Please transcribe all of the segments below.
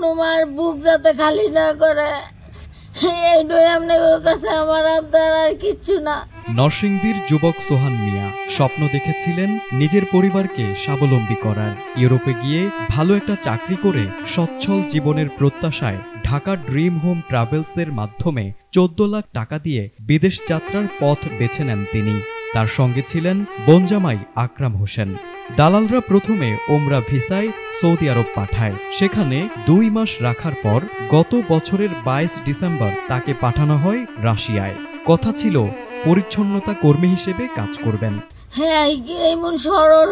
কোনো মার বুক যাতে খালি না করে এইটাই আপনাদের কাছে আমার আবদার, আর কিচ্ছু না। নরসিংদীর যুবক সোহান মিয়া স্বপ্ন দেখেছিলেন নিজের পরিবারকে স্বাবলম্বী করার। ইউরোপে গিয়ে ভালো একটা চাকরি করে সচ্ছল জীবনের প্রত্যাশায় ঢাকা ড্রিম হোম ট্রাভেলসের মাধ্যমে 14 লাখ টাকা দিয়ে বিদেশ যাত্রার পথ বেছে নেন তিনি। তার সঙ্গে ছিলেন বোনজামাই আকরাম হোসেন। দালালরা প্রথমে ওমরা ভিসায় সৌদি আরব পাঠায়। সেখানে 2 মাস রাখার পর গত বছরের 22 ডিসেম্বর তাকে পাঠানো হয় রাশিয়ায়। কথা ছিল পরিচ্ছন্নতা কর্মী হিসেবে কাজ করবেন। হ্যাঁ, এমন সরল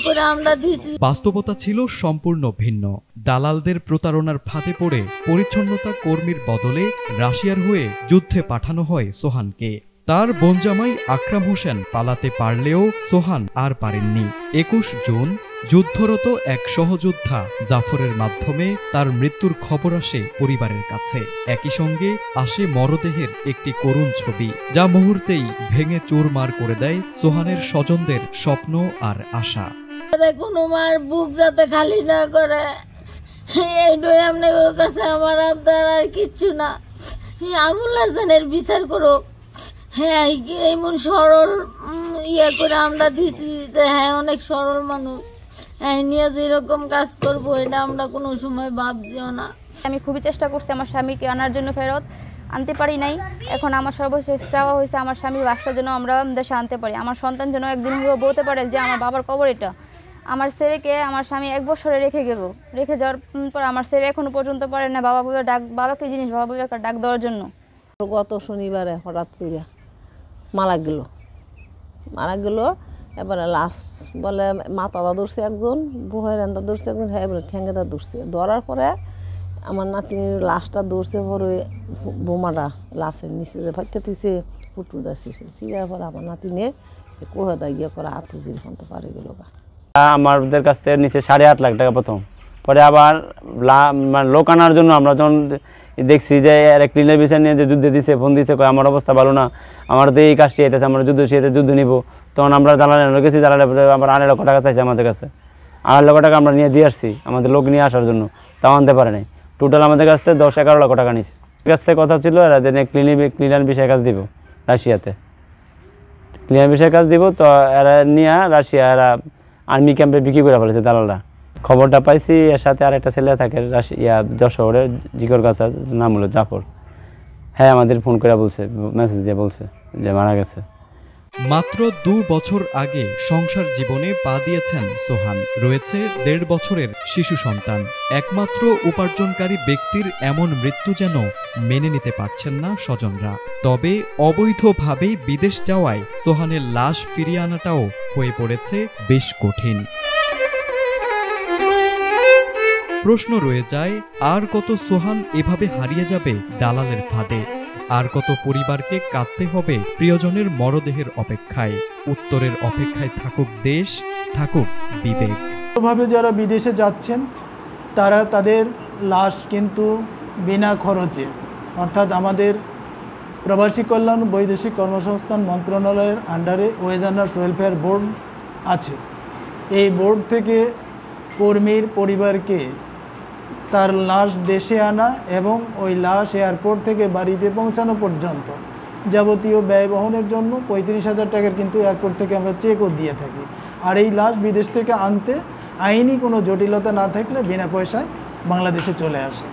করে আমরা দিছি। বাস্তবতা ছিল সম্পূর্ণ ভিন্ন। দালালদের প্রতারণার ফাঁদে পড়ে পরিচ্ছন্নতা কর্মীর বদলে রাশিয়ার হয়ে যুদ্ধে পাঠানো হয় সোহানকে। তার বোনজামাই আকরাম হোসেন পালাতে পারলেও সোহান আর পারেননি। 21 জুন যুদ্ধরত এক সহযোদ্ধা জাফরের মাধ্যমে তার মৃত্যুর খবর আসে পরিবারের কাছে। একই সঙ্গে আসে মরদেহের একটি করুণ ছবি, যা মুহূর্তেই ভেঙে চুরমার করে দেয় সোহানের স্বজনদের স্বপ্ন আর আশা। কোনো মার বুক যাতে খালি না করে এইটাই আপনাদের কাছে আমার আবদার, আর কিচ্ছু না। আবুল হাসানের বিচার করো। হ্যাঁ, এমন সরল করে আমরা দিছি। হ্যাঁ, অনেক সরল মানুষ। হ্যাঁ, নিয়ে যেরকম কাজ করবো এটা আমরা কোনো সময় ভাবছিও না। আমি খুবই চেষ্টা করছি আমার স্বামীকে আনার জন্য, ফেরত আনতে পারি নাই। এখন আমার সর্বশেষ চাওয়া হয়েছে আমার স্বামীর বাসটা যেন আমরা দেশে আনতে পারি। আমার সন্তান যেন একদিন হলেও বলতে পারে যে আমার বাবার কবর এটা। আমার ছেলেকে আমার স্বামী 1 বছরে রেখে যাওয়ার পর আমার ছেলে এখনো পর্যন্ত পারে না বাবা বলে ডাক, বাবা কি জিনিস, বাবা বলে একটা ডাক দেওয়ার জন্য। গত শনিবারে হঠাৎ করে মারা গেল। এবারে লাশ বলে মাথাটা ধরছে একজন, বুহের এন্দা ধরছে একজন, হ্যাঁ বলে ঠ্যাঙ্গেটা ধরছে। ধরার পরে আমার নাতির লাশটা ধরছে, পরে বোমাটা লাশের নিচে যে ভাইতে তুইছে ফুটু যাচ্ছে চিরার পরে আমার নাতি নিয়ে কোহাদা গিয়ে করে আতুজির ফোনতে পারে গেল। আমাদের কাছ থেকে নিচে 8.5 লাখ টাকা প্রথম, পরে আবার লোক আনার জন্য আমরা যখন দেখছি যে ক্লিনের বিষয় নিয়ে যে যুদ্ধে দিছে, ফোন দিছে, আমার অবস্থা ভালো না, আমার তো এই কাজটি এতেছে, আমরা যুদ্ধ নিব। তখন আমরা দালালে গেছি, দালালে আবার 2.5 লক্ষ টাকা চাইছে আমাদের কাছে। 2.5 লক্ষ টাকা আমরা নিয়ে দিয়ে আসছি আমাদের লোক নিয়ে আসার জন্য, তাও আনতে পারে নাই। টোটাল আমাদের কাছ থেকে 10-11 লক্ষ টাকা নিয়েছে। কাছ থেকে কথা ছিল এরা ক্লিনার বিষয়ে কাজ দিব রাশিয়াতে, ক্লিনার বিষয়ে কাজ দিব। তো এরা নিয়ে রাশিয়া এরা আর্মি ক্যাম্পে বিক্রি করে ফেলেছে দালালরা। খবরটা পাইছি, এর সাথে আর একটা ছেলে থাকে যশোরে, জিকর গাছা, নাম হলো জাফর। হ্যাঁ, আমাদের ফোন করে বলছে, মেসেজ দিয়ে বলছে যে মারা গেছে। মাত্র 2 বছর আগে সংসার জীবনে পা দিয়েছেন সোহান। রয়েছে 1.5 বছরের শিশু সন্তান। একমাত্র উপার্জনকারী ব্যক্তির এমন মৃত্যু যেন মেনে নিতে পারছেন না স্বজনরা। তবে অবৈধভাবে বিদেশ যাওয়ায় সোহানের লাশ ফিরিয়ে আনাটাও হয়ে পড়েছে বেশ কঠিন। প্রশ্ন রয়ে যায়, আর কত সোহান এভাবে হারিয়ে যাবে দালালের ফাঁদে? আর কত পরিবারকে কাঁদতে হবে প্রিয়জনের মরদেহের অপেক্ষায়? উত্তরের অপেক্ষায় থাকুক দেশ, থাকুক বিবেক। ভাবে যারা বিদেশে যাচ্ছেন তারা তাদের লাশ কিন্তু বিনা খরচে, অর্থাৎ আমাদের প্রবাসী কল্যাণ বৈদেশিক কর্মসংস্থান মন্ত্রণালয়ের আন্ডারে ওয়েজার্নার্স ওয়েলফেয়ার বোর্ড আছে। এই বোর্ড থেকে কর্মীর পরিবারকে তার লাশ দেশে আনা এবং ওই লাশ এয়ারপোর্ট থেকে বাড়িতে পৌঁছানো পর্যন্ত যাবতীয় ব্যয় বহনের জন্য 35,000 টাকার কিন্তু এয়ারপোর্ট থেকে আমরা চেকও দিয়ে থাকি। আর এই লাশ বিদেশ থেকে আনতে আইনি কোনো জটিলতা না থাকলে বিনা পয়সায় বাংলাদেশে চলে আসে।